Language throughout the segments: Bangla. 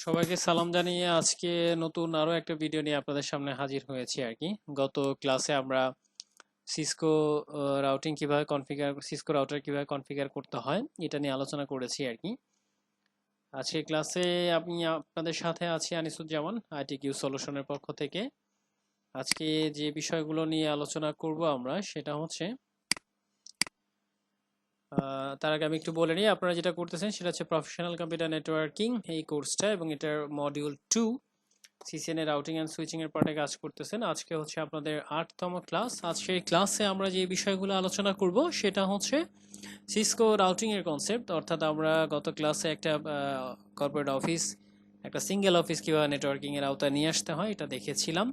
সবাইকে সালাম জানিয়ে আজকে নতুন আরো একটা ভিডিও নিয়ে আপনাদের সামনে হাজির হয়েছি আর কি। গত ক্লাসে আমরা সিসকো সিসকো রাউটার কিভাবে কনফিগার করতে হয় এটা নিয়ে আলোচনা করেছি আর কি। আজকে ক্লাসে আমি আপনাদের সাথে আছি আনিসুজ্জামান, আইটিকিউ সলিউশনের পক্ষ থেকে। আজকে যে বিষয়গুলো নিয়ে আলোচনা করব আমরা সেটা হচ্ছে তার আগে আমি একটু বলে নিই, আপনারা যেটা করতেছেন সেটা হচ্ছে প্রফেশনাল কম্পিউটার নেটওয়ার্কিং এই কোর্সটা, এবং এটার মডিউল 2 সিসিএন এর রাউটিং এন্ড সুইচিং এর পার্টে কাজ করতেছেন। আজকে হচ্ছে আপনাদের 8তম ক্লাস। আজকের ক্লাসে আমরা যে বিষয়গুলো আলোচনা করব সেটা হচ্ছে সিসকো রাউটিং এর কনসেপ্ট, অর্থাৎ আমরা গত ক্লাসে একটা কর্পোরেট অফিস, একটা সিঙ্গেল অফিস কিভাবে নেটওয়ার্কিং এর আওতায় নিয়ে আসতে হয় এটা দেখেছিলাম।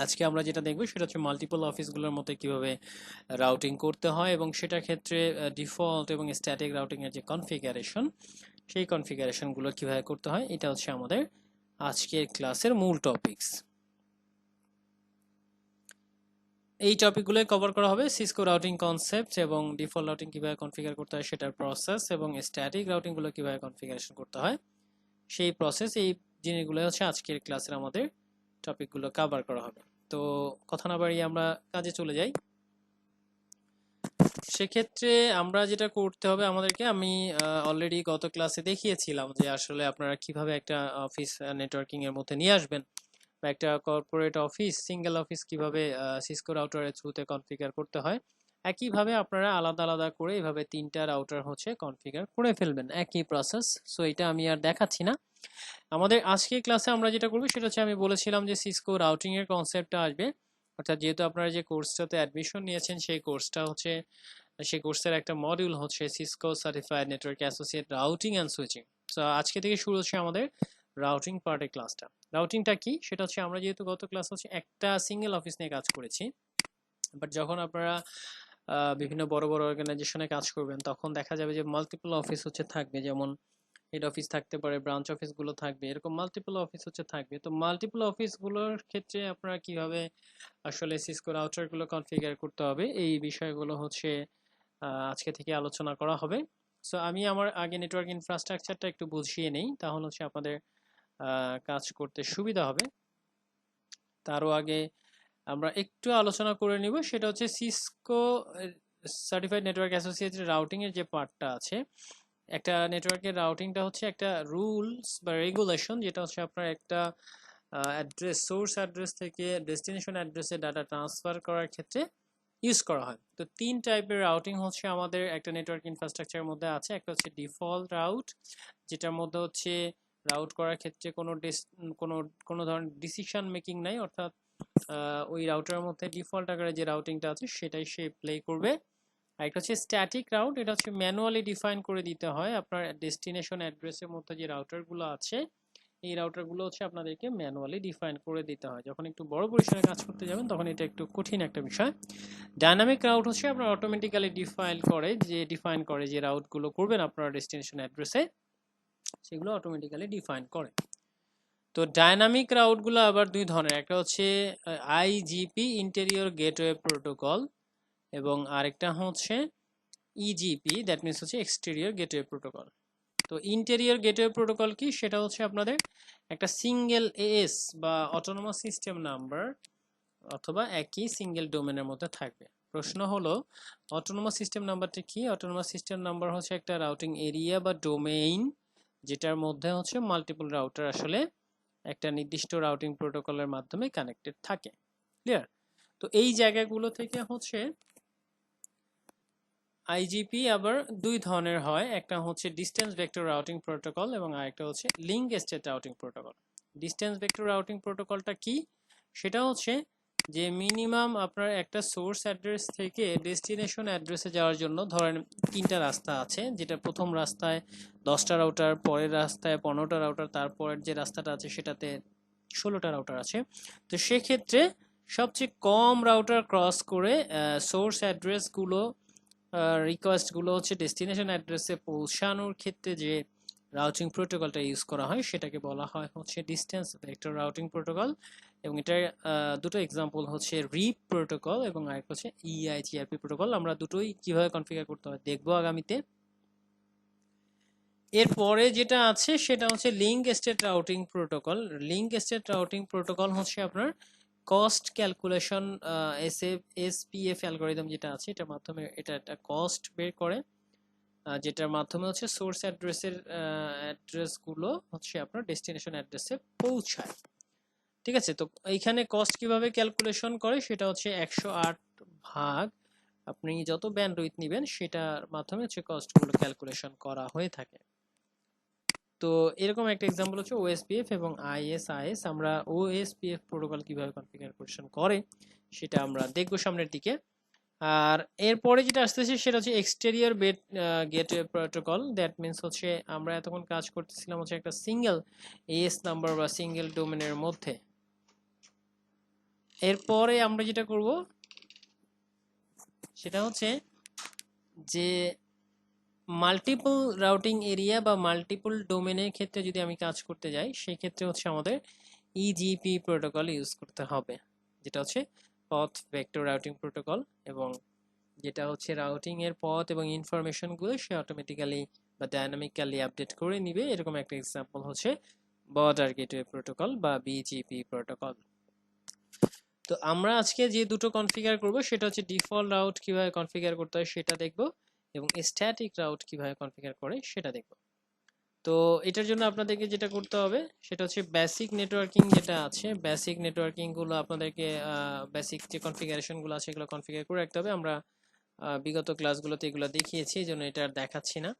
আজকে আমরা যেটা দেখব সেটা হচ্ছে মাল্টিপল অফিসগুলোর মধ্যে কিভাবে রাউটিং করতে হয়, এবং সেটার ক্ষেত্রে ডিফল্ট এবং স্ট্যাটিক রাউটিং এর যে কনফিগারেশন, সেই কনফিগারেশনগুলো কিভাবে করতে হয় এটা হচ্ছে আমাদের আজকের ক্লাসের মূল টপিকস। এই টপিকগুলো কভার করা হবে সিসকো রাউটিং কনসেপ্ট এবং ডিফল্ট রাউটিং কিভাবে কনফিগার করতে হয় সেটার প্রসেস, এবং স্ট্যাটিক রাউটিংগুলো কিভাবে কনফিগারেশন করতে হয় সেই প্রসেস। এই জিনিসগুলো হচ্ছে আজকের ক্লাসের আমাদের টপিকগুলো কভার করা হবে। তো কথা না বাড়িয়ে আমরা কাজে চলে যাই। সেক্ষেত্রে আমরা যেটা করতে হবে আমাদেরকে, আমি অলরেডি গত ক্লাসে দেখিয়েছিলাম যে আসলে আপনারা কিভাবে একটা অফিস নেটওয়ার্কিং এর মধ্যে নিয়ে আসবেন, বা একটা কর্পোরেট অফিস, সিঙ্গেল অফিস কিভাবে সিসকো রাউটারের থ্রুতে কনফিগার করতে হয়। একইভাবে আপনারা আলাদা আলাদা করে এভাবে 3টা রাউটার হচ্ছে কনফিগার করে ফেলবেন, একই প্রসেস। সো এটা আমি আর দেখাচ্ছি না। আমাদের আজকে ক্লাসে আমরা যেটা করব সেটা হচ্ছে, আমি বলেছিলাম যে সিসকো রাউটিং এর কনসেপ্টটা আসবে, অর্থাৎ যেহেতু আপনারা যে কোর্সটাতে অ্যাডমিশন নিয়েছেন সেই কোর্সটা হচ্ছে, সেই কোর্সের একটা মডিউল হচ্ছে Cisco certified network associate routing and switching. তো আজকে থেকে শুরু হচ্ছে আমাদের রাউটিং পার্টের ক্লাসটা। রাউটিংটা কি সেটা হচ্ছে, আমরা যেহেতু গত ক্লাস হচ্ছে একটা সিঙ্গেল অফিস নিয়ে কাজ করেছি, বাট যখন আপনারা বিভিন্ন বড় বড় অর্গানাইজেশনে কাজ করবেন তখন দেখা যাবে যে মাল্টিপল অফিস হচ্ছে থাকবে, যেমন হেড অফিস থাকতে পারে, ব্রাঞ্চ অফিসগুলো থাকবে, এরকম মাল্টিপল অফিস হচ্ছে থাকবে। তো মাল্টিপল অফিসগুলোর ক্ষেত্রে আপনারা কিভাবে আসলে সিসকো রাউটারগুলো কনফিগার করতে হবে এই বিষয়গুলো হচ্ছে আজকে থেকে আলোচনা করা হবে। সো আমি আমার আগে নেটওয়ার্ক ইনফ্রাস্ট্রাকচারটা একটু বুঝিয়ে নেই, তাহলে হচ্ছে আপনাদের কাজ করতে সুবিধা হবে। তারও আগে আমরা একটু আলোচনা করে নিব, সেটা হচ্ছে Cisco certified network associated routing এর যে পার্টটা আছে। একটা নেটওয়ার্কের রাউটিংটা হচ্ছে একটা রুলস বা রেগুলেশন, যেটা হচ্ছে আপনার একটা অ্যাড্রেস, সোর্স অ্যাড্রেস থেকে ডেস্টিনেশন অ্যাড্রেসে ডাটা ট্রান্সফার করার ক্ষেত্রে ইউজ করা হয়। তো 3 টাইপের রাউটিং হচ্ছে আমাদের একটা নেটওয়ার্ক ইনফ্রাস্ট্রাকচারের মধ্যে আছে। একটা হচ্ছে ডিফল্ট রাউট, যেটার মধ্যে হচ্ছে রাউট করার ক্ষেত্রে কোনো কোনো ধরনের ডিসিশন মেকিং নাই, অর্থাৎ ওই রাউটারের মধ্যে ডিফল্ট আকারে যে রাউটিংটা আছে সেটাই সে প্লে করবে। আর একটা হচ্ছে স্ট্যাটিক রাউট, এটা হচ্ছে ম্যানুয়ালি ডিফাইন করে দিতে হয়। আপনার ডেস্টিনেশন অ্যাড্রেসের মধ্যে যে রাউটারগুলো আছে এই রাউটারগুলো হচ্ছে আপনাদেরকে ম্যানুয়ালি ডিফাইন করে দিতে হয়। যখন একটু বড় পরিসরে কাজ করতে যাবেন তখন এটা একটু কঠিন একটা বিষয়। ডাইনামিক রাউট হচ্ছে আপনার অটোমেটিক্যালি ডিফাইন করে যে রাউটগুলো করবেন আপনার ডেস্টিনেশন অ্যাড্রেসে, সেগুলো অটোমেটিক্যালি ডিফাইন করে। তো ডাইনামিক রাউটগুলো আবার দুই ধরনের, একটা হচ্ছে আইজিপি ইন্টেরিয়র গেটওয়ে প্রোটোকল, এবং আরেকটা হচ্ছে ইজিপি, দ্যাট মিনস হচ্ছে এক্সটেরিয়র গেটওয়ে প্রোটোকল। তো ইন্টেরিয়র গেটওয়ে প্রোটোকল কি, সেটা হচ্ছে আপনাদের একটা সিঙ্গেল এএস বা অটোনোমাস সিস্টেম নাম্বার অথবা একই সিঙ্গেল ডোমেনের মধ্যে থাকবে। প্রশ্ন হলো অটোনোমাস সিস্টেম নাম্বারটা কি? অটোনোমাস সিস্টেম নাম্বার হচ্ছে একটা রাউটিং এরিয়া বা ডোমেইন, যেটার মধ্যে হচ্ছে মাল্টিপল রাউটার আসলে একটা নির্দিষ্ট রাউটিং প্রোটোকলের মাধ্যমে কানেক্টেড থাকে। ক্লিয়ার? তো এই জায়গাগুলো থেকে হচ্ছে আইজিপি আবার দুই ধরনের হয়, একটা হচ্ছে ডিস্টেন্স ভেক্টর রাউটিং প্রোটোকল এবং আরেকটা হচ্ছে link state routing protocol. Distance vector routing প্রোটোকলটা কি, সেটা হচ্ছে যে মিনিমাম আপনার একটা সোর্স অ্যাড্রেস থেকে ডেস্টিনেশন অ্যাড্রেসে যাওয়ার জন্য ধরেন 3টা রাস্তা আছে, যেটা প্রথম রাস্তায় 10টা রাউটার, পরের রাস্তায় 15টা রাউটার, তারপরের যে রাস্তাটা আছে সেটাতে 16টা রাউটার আছে। তো সেক্ষেত্রে সবচেয়ে কম রাউটার ক্রস করে সোর্স অ্যাড্রেসগুলো রিকোয়েস্টগুলো হচ্ছে ডেস্টিনেশন অ্যাড্রেসে পৌঁছানোর ক্ষেত্রে যে রাউটিং প্রোটোকলটা ইউজ করা হয় সেটাকে বলা হয় হচ্ছে ডিস্টেন্স ভেক্টর রাউটিং প্রোটোকল। এবং এটার দুটো এক্সাম্পল হচ্ছে রিপ প্রোটোকল এবং আরেকটা হচ্ছে ইআইজিআরপি প্রোটোকল। আমরা দুটোই কিভাবে কনফিগার করতে হয় দেখবো আগামীতে। এরপরে যেটা আছে সেটা হচ্ছে link state routing protocol. Link state routing protocol হচ্ছে আপনার কস্ট ক্যালকুলেশন, এসপিএফ অ্যালগোরিদম যেটা আছে এটার মাধ্যমে এটা একটা কস্ট বের করে, যেটার মাধ্যমে হচ্ছে সোর্স অ্যাড্রেসগুলো হচ্ছে আপনার ডেস্টিনেশন অ্যাড্রেসে পৌঁছায়। ঠিক আছে, তো এইখানে কস্ট কিভাবে ক্যালকুলেশন করে সেটা হচ্ছে 108 ভাগ আপনি যত ব্যান্ডউইথ নেবেন সেটার মাধ্যমে হচ্ছে কস্টগুলো ক্যালকুলেশন করা হয়ে থাকে। তো এরকম একটা এক্সাম্পল হচ্ছে ওএসপিএফ এবং আইএসআইএস। আমরা ওএসপিএফ প্রোটোকল কিভাবে কনফিগারেশন করে সেটা আমরা দেখব সামনের দিকে। আর এরপরে যেটা আসতেছে সেটা হচ্ছে exterior gateway protocol. That means হচ্ছে আমরা এতক্ষণ কাজ করতেছিলাম হচ্ছে একটা সিঙ্গেল এএস নাম্বার বা সিঙ্গেল ডোমেনের মধ্যে। এরপরে আমরা যেটা করব সেটা হচ্ছে যে মাল্টিপল রাউটিং এরিয়া বা মাল্টিপল ডোমেনের ক্ষেত্রে যদি আমি কাজ করতে যাই সেই ক্ষেত্রে হচ্ছে আমাদের ইজিপি প্রোটোকল ইউজ করতে হবে, যেটা হচ্ছে পথ ভেক্টর রাউটিং প্রোটোকল। এবং যেটা হচ্ছে রাউটিং এর পথ এবং ইনফরমেশনগুলো সে অটোমেটিক্যালি বা ডাইনামিক্যালি আপডেট করে নিবে। এরকম একটা এক্সাম্পল হচ্ছে বর্ডার গেটওয়ে প্রোটোকল বা বিজিপি প্রোটোকল। তো আমরা আজকে যে দুটো কনফিগার করব সেটা হচ্ছে ডিফল্ট রাউট কিভাবে কনফিগার করতে হয় সেটা দেখব, এবং স্ট্যাটিক রাউট কিভাবে কনফিগার করে সেটা দেখব। তো এটার জন্য আপনাদেরকে যেটা করতে হবে সেটা হচ্ছে বেসিক নেটওয়ার্কিং যেটা আছে, বেসিক নেটওয়ার্কিং গুলো আপনাদেরকে বেসিক যে কনফিগারেশন গুলো আছে এগুলো কনফিগার করে রাখতে হবে। আমরা বিগত ক্লাসগুলোতে এগুলো দেখিয়েছি, এই জন্য এটা আর দেখাচ্ছি না।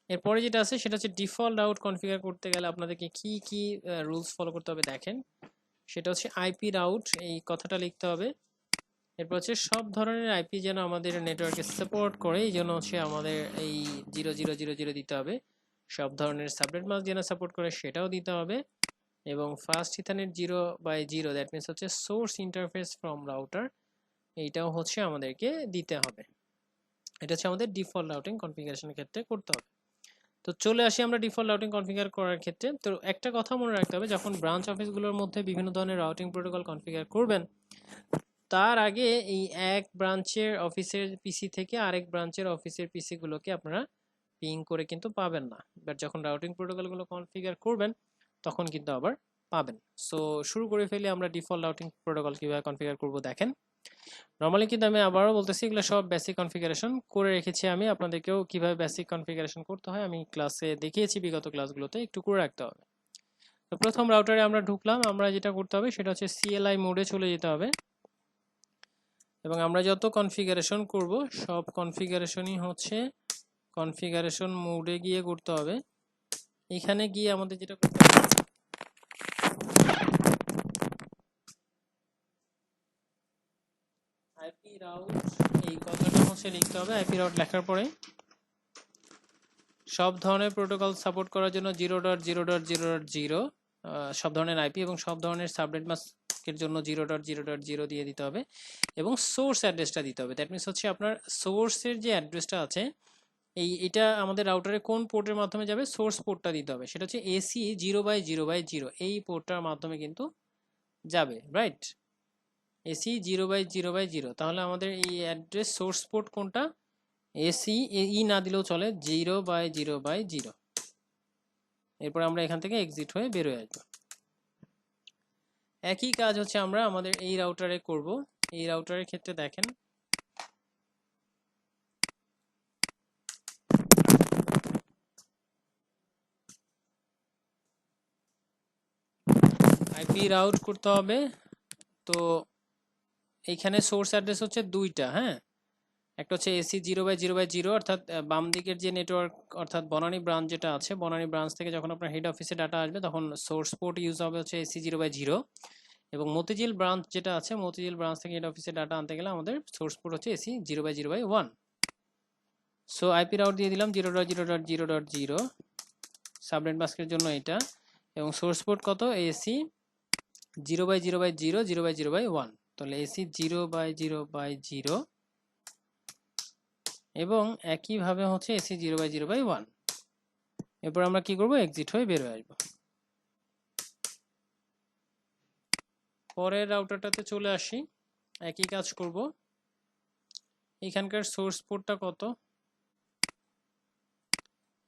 এরপরে যেটা আছে সেটা হচ্ছে ডিফল্ট রাউট কনফিগার করতে গেলে আপনাদেরকে কি কি রুলস ফলো করতে হবে দেখেন। সেটা হচ্ছে আইপি রাউট, এই কথাটা লিখতে হবে। এরপর হচ্ছে সব ধরনের আইপি যেন আমাদের নেটওয়ার্কে সাপোর্ট করে, এই জন্য হচ্ছে আমাদের এই 0000 দিতে হবে। সব ধরনের সাবনেট মাস্ক যেন সাপোর্ট করে সেটাও দিতে হবে। এবং ফার্স্ট ইথারনেট 0/0, দ্যাট মিনস হচ্ছে সোর্স ইন্টারফেস ফ্রম রাউটার, এইটাও হচ্ছে আমাদেরকে দিতে হবে। এটা হচ্ছে আমাদের ডিফল্ট রাউটিং কনফিগারেশনের ক্ষেত্রে করতে হবে। তো চলে আসি আমরা ডিফল্ট রাউটিং কনফিগার করার ক্ষেত্রে। তো একটা কথা মনে রাখতে হবে, যখন ব্রাঞ্চ অফিসগুলোর মধ্যে বিভিন্ন ধরনের রাউটিং প্রোটোকল কনফিগার করবেন তার আগে এই এক ব্রাঞ্চের অফিসের পিসি থেকে আরেক ব্রাঞ্চের অফিসের পিসি গুলোকে আপনারা পিং করে কিন্তু পাবেন না, বাট যখন রাউটিং প্রোটোকলগুলো কনফিগার করবেন তখন কিন্তু আবার পাবেন। সো শুরু করে ফেলি আমরা ডিফল্ট রাউটিং প্রোটোকল কিভাবে কনফিগার করব দেখেন। নর্মালি কিন্তু আমি আবারও বলতেছি এগুলো সব বেসিক কনফিগারেশন করে রেখেছি আমি, আপনাদেরকেও কিভাবে বেসিক কনফিগারেশন করতে হয় আমি ক্লাসে দেখিয়েছি, বিগত ক্লাসগুলোতে একটু করে রাখতে হবে। তো প্রথম রাউটারে আমরা ঢুকলাম, আমরা যেটা করতে হবে সেটা হচ্ছে সিএলআই মোডে চলে যেতে হবে। এবং আমরা যত কনফিগারেশন করব সব কনফিগারেশনই হচ্ছে কনফিগারেশন মোডে গিয়ে করতে হবে। এখানে গিয়ে আমাদের যেটা করতে হবে আইপি রাউট, এই কথাটা হচ্ছে লিখতে হবে। আইপি রাউট লেখার পরে সব ধরনের প্রোটোকল সাপোর্ট করার জন্য 0.0.0.0 সব ধরনের আইপি এবং সব ধরনের সাবনেট মাস্কের জন্য 0.0.0 দিয়ে দিতে হবে। এবং সোর্স অ্যাড্রেসটা দিতে হবে। দ্যাট মিনস হচ্ছে আপনার সোর্সের যে অ্যাড্রেসটা আছে এটা আমাদের রাউটারে কোন পোর্টের মাধ্যমে যাবে, সোর্স পোর্টটা দিতে হবে। সেটা হচ্ছে এসি 0/0/0, এই পোর্টটার মাধ্যমে কিন্তু যাবে, রাইট? এসি 0/0/0, তাহলে আমাদের এই অ্যাড্রেস সোর্স পোর্ট কোনটা, এসি ই না দিলেও চলে, 0/0/0। এরপর আমরা এখান থেকে এক্সিট হয়ে বের হয়ে আসবো। একই কাজ হচ্ছে আমরা আমাদের এই রাউটারে করব। এই রাউটারের ক্ষেত্রে দেখেন আইপি রাউট করতে হবে। তো এইখানে সোর্স অ্যাড্রেস হচ্ছে দুইটা, হ্যাঁ, একটা হচ্ছে এসি 0/0/0 অর্থাৎ বাম দিকের যে নেটওয়ার্ক অর্থাৎ বনানী ব্রাঞ্চ যেটা আছে, বনানী ব্রাঞ্চ থেকে যখন আপনার হেড অফিসে ডাটা আসবে তখন সোর্স পোর্ট ইউজ হবে হচ্ছে এসি 0/0। এবং মতিঝিল ব্রাঞ্চ যেটা আছে, মতিঝিল ব্রাঞ্চ থেকে হেড অফিসে ডাটা আনতে গেলে আমাদের সোর্স পোর্ট হচ্ছে এসি 0/0/1। সো আইপি রাউট দিয়ে দিলাম 0.0.0.0, সাবনেট মাস্কের জন্য এটা। এবং সোর্স পোর্ট কত, এসি 0/0/0 0/0/1, তাহলে এসি 0/0/0 এবং একইভাবে হচ্ছে এসি 0/0/1। এরপর আমরা কি করব, এক্সিট হয়ে বের হয়ে আসবো। পরের রাউটারটাতে চলে আসি, একই কাজ করব। এখানকার সোর্স পোর্টটা কত,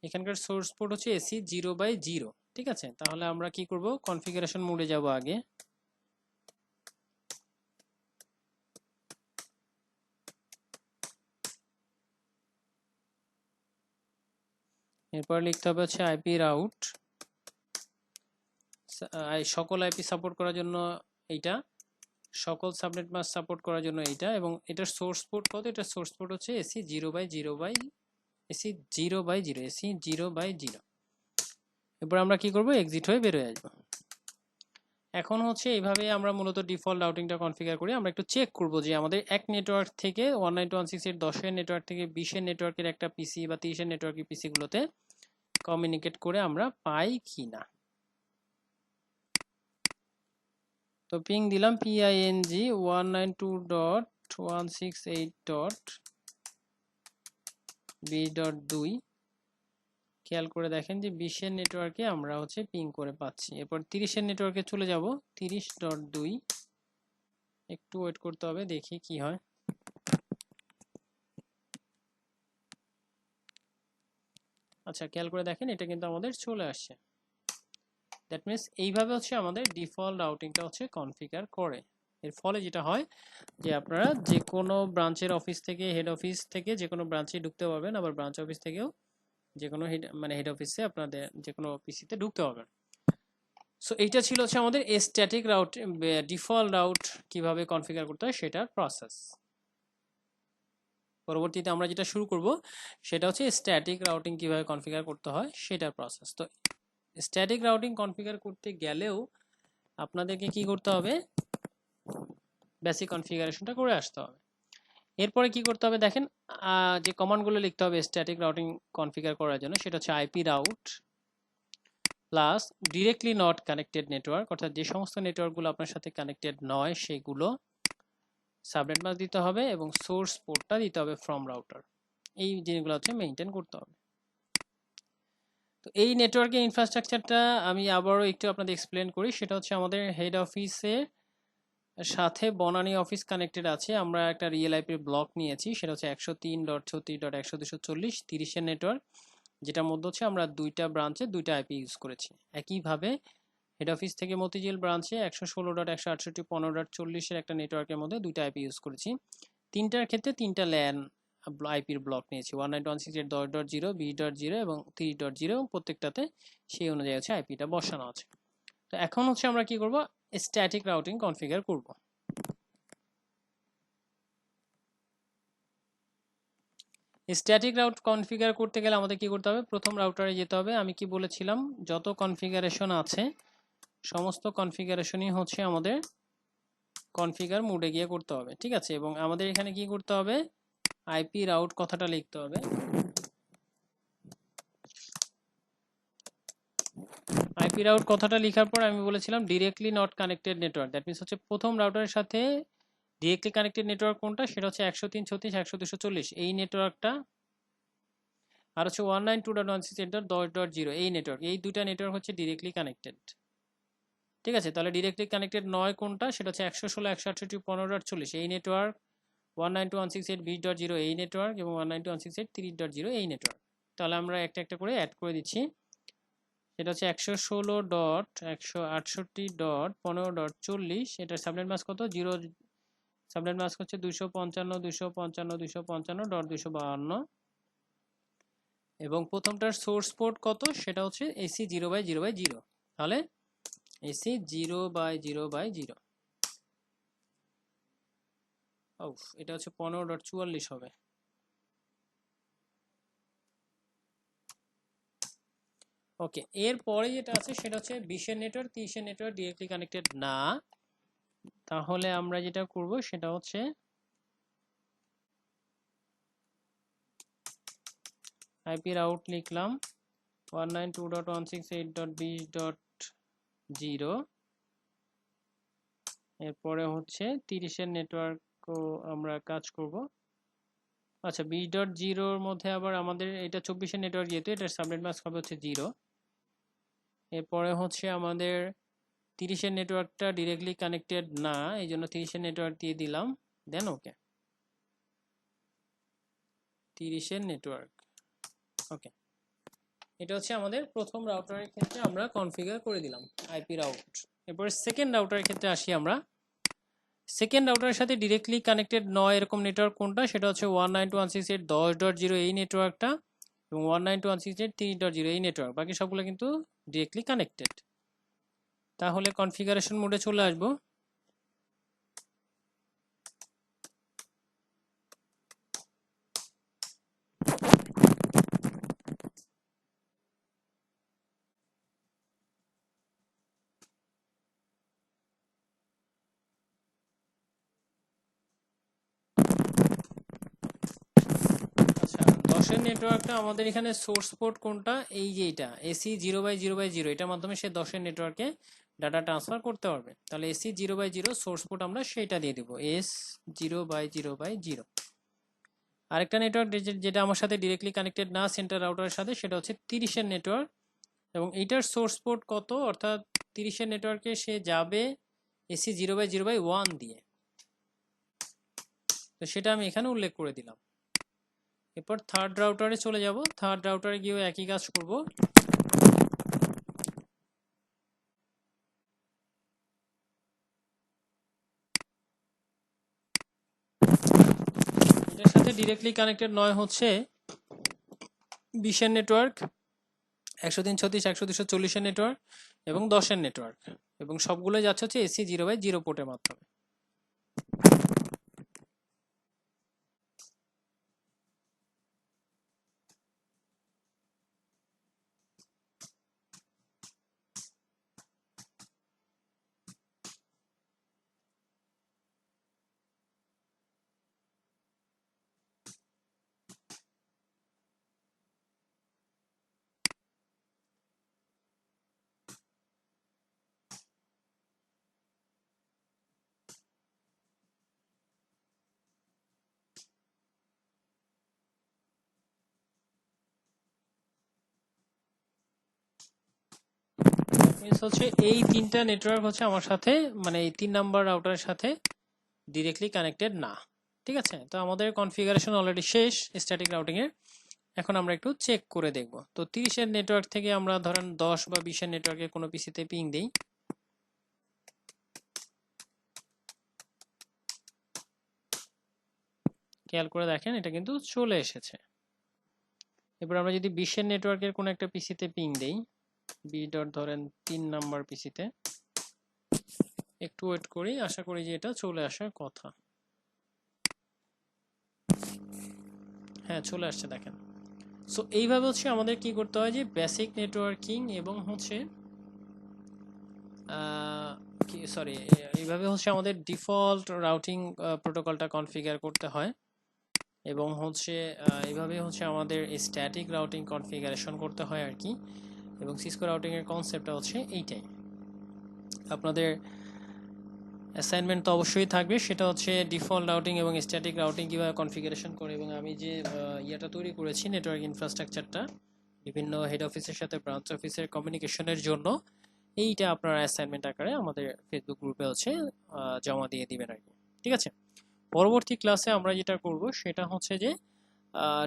এখানকার সোর্স পোর্ট হচ্ছে এসি 0/0। ঠিক আছে, তাহলে আমরা কি করব, কনফিগারেশন মোডে যাব আগে। এরপর লিখতে হবে হচ্ছে আইপি রাউট, সকল আইপি সাপোর্ট করার জন্য এইটা, সকল সাবনেট মাস্ক সাপোর্ট করার জন্য এইটা, এবং এটার সোর্স পোর্ট কত, এটার সোর্স পোর্ট হচ্ছে এসি 0/0। এরপর আমরা কি করব, এক্সিট হয়ে বের হয়ে আসবো। এখন হচ্ছে এইভাবে আমরা মূলত ডিফল্ট রাউটিংটা কনফিগার করি। আমরা একটু চেক করব যে আমাদের এক নেটওয়ার্ক থেকে 192.168.10 নেটওয়ার্ক থেকে 20 নেটওয়ার্কের একটা পিসি বা 30 নেটওয়ার্কের পিসিগুলোতে কমিউনিকেট করে আমরা পাই কিনা। তো পিং দিলাম PING 192.168.b.2। খেয়াল করে দেখেন যে 20 নেটওয়ার্কে আমরা হচ্ছে পিং করে পাচ্ছি। এরপর 30 নেটওয়ার্কে চলে যাব, 30.2। একটু ওয়েট করতে হবে, দেখি কি হয়। আচ্ছা, খেয়াল করে দেখেন এটা কিন্তু আমাদের চলে আসছে। দ্যাট মিনস এইভাবে হচ্ছে আমাদের ডিফল্ট রাউটিংটা হচ্ছে কনফিগার করে। এর ফলে যেটা হয় যে আপনারা যে কোনো ব্রাঞ্চের অফিস থেকে, হেড অফিস থেকে যে কোনো ব্রাঞ্চে ঢুকতে পারবেন, আবার ব্রাঞ্চ অফিস থেকেও যে কোনো হেড অফিসে আপনাদের যে কোনো পিসিতে ঢুকতে পারবেন। সো এইটা ছিল হচ্ছে আমাদের স্ট্যাটিক রাউট, ডিফল্ট রাউট কিভাবে কনফিগার করতে হয় সেটার প্রসেস। পরবর্তীতে আমরা যেটা শুরু করব সেটা হচ্ছে স্ট্যাটিক রাউটিং কিভাবে কনফিগার করতে হয় সেটার প্রসেস। তো স্ট্যাটিক রাউটিং কনফিগার করতে গেলেও আপনাদেরকে কি করতে হবে, বেসিক কনফিগারেশনটা করে আসতে হবে। এরপরে কি করতে হবে দেখেন, যে কমান্ডগুলো লিখতে হবে স্ট্যাটিক রাউটিং কনফিগার করার জন্য, সেটা হচ্ছে IP route plus directly not connected network, অর্থাৎ যে সমস্ত নেটওয়ার্কগুলো আপনার সাথে কানেক্টেড নয় সেগুলো সাবনেট মাস্ক দিতে হবে, এবং সোর্স পোর্টটা দিতে হবে ফ্রম রাউটার। এই জিনিসগুলো হচ্ছে মেইনটেইন করতে হবে। তো এই নেটওয়ার্কের ইনফ্রাস্ট্রাকচারটা আমি আবারও একটু আপনাদের এক্সপ্লেন করি। সেটা হচ্ছে আমাদের হেড অফিসের সাথে বনানী অফিস কানেক্টেড আছে। আমরা একটা রিয়েল আইপির ব্লক নিয়েছি, সেটা হচ্ছে 103.36.140 30 নেটওয়ার্ক, যেটার মধ্যে হচ্ছে আমরা দুইটা ব্রাঞ্চে দুইটা আইপি ইউজ করেছি। একইভাবে হেড অফিস থেকে মতিঝিল ব্রাঞ্চে 116.168.15.40 একটা নেটওয়ার্কের মধ্যে দুইটা আইপি ইউজ করেছি। তিনটার ক্ষেত্রে তিনটা ল্যান আইপির ব্লক নিয়েছি, 192.168.10.0, B.0 এবং 3.0, প্রত্যেকটাতে সেই অনুযায়ী হচ্ছে আইপিটা বসানো আছে। তো এখন হচ্ছে আমরা কি করব, স্ট্যাটিক রাউটিং কনফিগার করব। স্ট্যাটিক রাউট কনফিগার করতে গেলে আমাদের কি করতে হবে, প্রথম রাউটারে যেতে হবে। আমি কি বলেছিলাম, যত কনফিগারেশন আছে সমস্ত কনফিগারেশনই হচ্ছে আমাদের কনফিগার মোডে গিয়ে করতে হবে। ঠিক আছে, এবং আমাদের এখানে কি করতে হবে, আইপি রাউট কথাটা লিখতে হবে। আইপি রাউট কথাটা লেখার পর আমি বলেছিলাম directly not connected network, that means হচ্ছে প্রথম রাউটারের সাথে ডিরেক্টলি কানেক্টেড নেটওয়ার্ক কোনটা, সেটা হচ্ছে 103.36.140 এই নেটওয়ার্কটা, আর হচ্ছে 192.168.10.0 এই নেটওয়ার্ক। এই দুইটা নেটওয়ার্ক হচ্ছে ডিরেক্টলি কানেক্টেড। ঠিক আছে, তাহলে ডিরেক্টলি কানেক্টেড নয় কোনটা, সেটা হচ্ছে 116.168.15.40 এই নেটওয়ার্ক, 192.168.20.0 এই নেটওয়ার্ক, এবং 192.168.3.0 এই নেটওয়ার্ক। তাহলে আমরা একটা একটা করে অ্যাড করে দিচ্ছি। সেটা হচ্ছে 116.168.15.40, এটার সাবনেট মাস্ক কত, 0, সাবনেট মাস্ক হচ্ছে 255.255.255.252, এবং প্রথমটার সোর্স পোর্ট কত, সেটা হচ্ছে এসি 0/0/0। তাহলে এসি 0/0/0, এটা হচ্ছে 15.44 হবে। ওকে, এরপরে যেটা আছে সেটা হচ্ছে 20 নেটওয়ার্ক 30 নেটওয়ার্ক ডিরেক্টলি কানেক্টেড না। তাহলে আমরা যেটা করব সেটা হচ্ছে আইপি রাউট লিখলাম 192.168.20.0, এরপরে হচ্ছে 30 নেটওয়ার্কও আমরা কাজ করব। আচ্ছা, 20.0 মধ্যে আবার আমাদের এটা 24 নেটওয়ার্ক, যেহেতু এটার সাবনেট মাস্ক হবে হচ্ছে 0। এরপরে হচ্ছে আমাদের 30 নেটওয়ার্কটা ডিরেক্টলি কানেক্টেড না, এই জন্য 30 নেটওয়ার্ক দিয়ে দিলাম, দেন ওকে 30 নেটওয়ার্ক। ওকে, এটা হচ্ছে আমাদের প্রথম রাউটারের ক্ষেত্রে আমরা কনফিগার করে দিলাম আইপি রাউট। এরপরে সেকেন্ড রাউটারের ক্ষেত্রে আসি আমরা। সেকেন্ড রাউটারের সাথে ডিরেক্টলি কানেক্টেড নয় এরকম নেটওয়ার্ক কোনটা, সেটা হচ্ছে 192.168.10.0 এই নেটওয়ার্কটা, এবং 192.168.3.0 এই নেটওয়ার্ক, বাকি সবগুলো কিন্তু ডিরেক্টলি কানেক্টেড। তাহলে কনফিগারেশন মোডে চলে আসবো। আচ্ছা, 10-এর নেটওয়ার্কটা আমাদের এখানে সোর্স পোর্ট কোনটা, এই যে এটা AC0/0/0, এটার মাধ্যমে সে 10-এর নেটওয়ার্কে ডাটা ট্রান্সফার করতে পারবে। তাহলে AC0/0 সোর্স পোর্ট আমরা সেটা দিয়ে দিব, S0/0/0। আরেকটা নেটওয়ার্ক যেটা আমার সাথে ডিরেক্টলি কানেক্টেড না সেন্টার রাউটারের সাথে, সেটা হচ্ছে 30-এর নেটওয়ার্ক, এবং এইটার সোর্স পোর্ট কত, অর্থাৎ 30-এর নেটওয়ার্কে সে যাবে AC0/0/1 দিয়ে। তো সেটা আমি এখানে উল্লেখ করে দিলাম। এরপর থার্ড রাউটারে চলে যাব। থার্ড রাউটারে গিয়েও একই কাজ করব। এটার সাথে ডিরেক্টলি কানেক্টেড নয় হচ্ছে 20-এর নেটওয়ার্ক, 103.36.140-এর নেটওয়ার্ক এবং 10-এর নেটওয়ার্ক, এবং সবগুলো যাচ্ছে হচ্ছে AC0/0 পোর্টের মাধ্যমে। মিনস হচ্ছে এই তিনটা নেটওয়ার্ক হচ্ছে আমার সাথে, মানে এই 3 নাম্বার রাউটারের সাথে ডিরেক্টলি কানেক্টেড না। ঠিক আছে, তো আমাদের কনফিগারেশন অলরেডি শেষ স্ট্যাটিক রাউটিং এর। এখন আমরা একটু চেক করে দেখব। তো 30-এর নেটওয়ার্ক থেকে আমরা ধরেন 10 বা 20-এর নেটওয়ার্কে কোনো পিসিতে পিং দেই। খেয়াল করে দেখেন এটা কিন্তু চলে এসেছে। এবার আমরা যদি 20-এর নেটওয়ার্কের কোনো একটা পিসিতে পিং দেই, বি ডট ধরেন 3 নাম্বার পিসিতে, একটু ওয়েট করি, আশা করি যে এটা চলে আসার কথা। হ্যাঁ, চলে আসছে দেখেন। সো এইভাবে হচ্ছে আমাদের কি করতে হয়, যে বেসিক নেটওয়ার্কিং এবং হচ্ছে কি সরি এইভাবে হচ্ছে আমাদের ডিফল্ট রাউটিং প্রোটোকলটা কনফিগার করতে হয়, এবং হচ্ছে এইভাবে হচ্ছে আমাদের স্ট্যাটিক রাউটিং কনফিগারেশন করতে হয় আর কি। এবং সিসকো রাউটিং এর কনসেপ্টটা হচ্ছে এইটাই। আপনাদের অ্যাসাইনমেন্ট তো অবশ্যই থাকবে, সেটা হচ্ছে ডিফল্ট রাউটিং এবং স্ট্যাটিক রাউটিং কীভাবে কনফিগারেশন করে, এবং আমি যে ইয়েটা তৈরি করেছি নেটওয়ার্ক ইনফ্রাস্ট্রাকচারটা বিভিন্ন হেড অফিসের সাথে ব্রাঞ্চ অফিসের কমিউনিকেশনের জন্য, এইটা আপনারা অ্যাসাইনমেন্ট আকারে আমাদের ফেসবুক গ্রুপে হচ্ছে জমা দিয়ে দিবেন আর কি। ঠিক আছে, পরবর্তী ক্লাসে আমরা যেটা করব সেটা হচ্ছে যে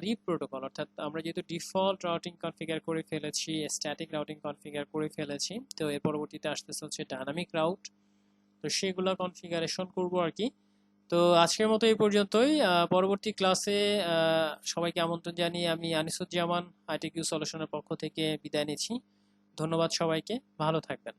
রিপ প্রোটোকল, অর্থাৎ আমরা যেহেতু ডিফল্ট রাউটিং কনফিগার করে ফেলেছি, স্ট্যাটিক রাউটিং কনফিগার করে ফেলেছি, তো এর পরবর্তীতে আসতেছে হচ্ছে ডায়নামিক রাউট, তো সেগুলো কনফিগারেশন করব আর কি। তো আজকের মতো এই পর্যন্তই। পরবর্তী ক্লাসে সবাইকে আমন্ত্রণ জানিয়ে আমি আনিসুজ্জামান আইটিকিউ সলিউশনের পক্ষ থেকে বিদায় নিচ্ছি। ধন্যবাদ সবাইকে, ভালো থাকবেন।